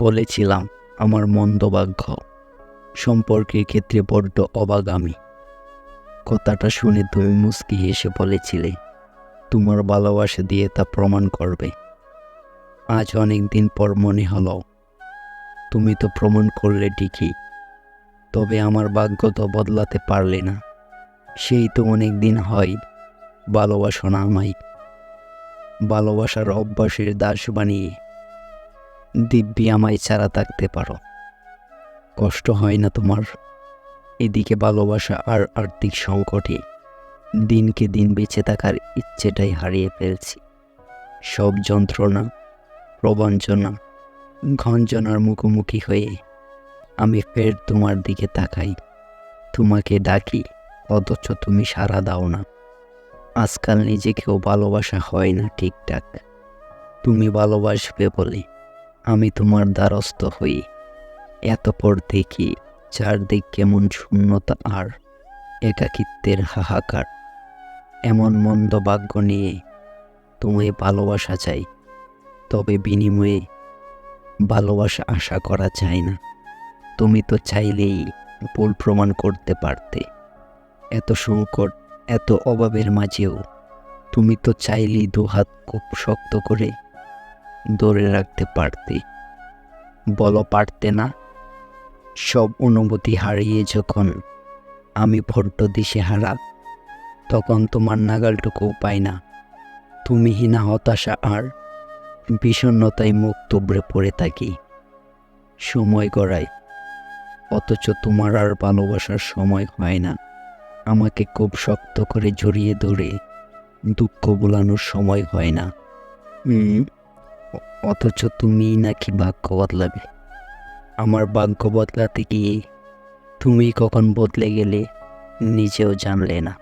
বলেছিলাম আমার মন্দ ভাগ্য, সম্পর্কের ক্ষেত্রে বড্ড অবাগামী। কথাটা শুনে তুমি মুচকি হেসে বলেছিলে তোমার ভালোবাসা দিয়ে তা প্রমাণ করবে। আজ অনেক দিন পর মনে হলো তুমি তো প্রমাণ করলে ঠিকই, তবে আমার ভাগ্য তো বদলাতে পারলে না। সেই তো অনেক দিন হয় ভালোবাসো না আমায়, ভালোবাসার অভ্যাসের দাস বানিয়ে দিব্যি আমায় ছাড়া থাকতে পারো। কষ্ট হয় না তোমার? এদিকে ভালোবাসা আর আর্থিক সংকটে দিনকে দিন বেঁচে থাকার ইচ্ছেটাই হারিয়ে ফেলছি। সব যন্ত্রণা, প্রবঞ্চনা, গঞ্জনার মুখোমুখি হয়ে আমি ফের তোমার দিকে তাকাই, তোমাকে ডাকি, অথচ তুমি সাড়া দাও না। আজকাল নিজেকেও ভালোবাসা হয় না ঠিকঠাক। তুমি ভালোবাসবে বলে আমি তোমার দ্বারস্থ হই, এত পর দেখি চারদিক কেমন শূন্যতা আর একাকিত্বের হাহাকার। এমন মন্দ ভাগ্য নিয়ে তুমি ভালোবাসা চাই, তবে বিনিময়ে ভালোবাসা আশা করা যায় না। তুমি তো চাইলেই ভুল প্রমাণ করতে পারতে। এত সংকট, এত অভাবের মাঝেও তুমি তো চাইলেই দুহাত খুব শক্ত করে ধরে রাখতে পারতে। বলো পারতে না? সব অনুভূতি হারিয়ে যখন আমি বড্ড দিশেহারা, তখন তোমার নাগালটুকুও পাই না। তুমি হীনা হতাশা আর বিষণ্ণতায় মুখ তুবড়ে পড়ে থাকি। সময় গড়ায়, অথচ তোমার আর ভালোবাসার সময় হয় না। আমাকে খুব শক্ত করে জড়িয়ে ধরে দুঃখ ভোলানোর সময় হয় না। অথচ তুমি নাকি ভাগ্য বদলাবে। আমার ভাগ্য বদলাতে গিয়ে তুমি কখন বদলে গেলে নিজেও জানলে না।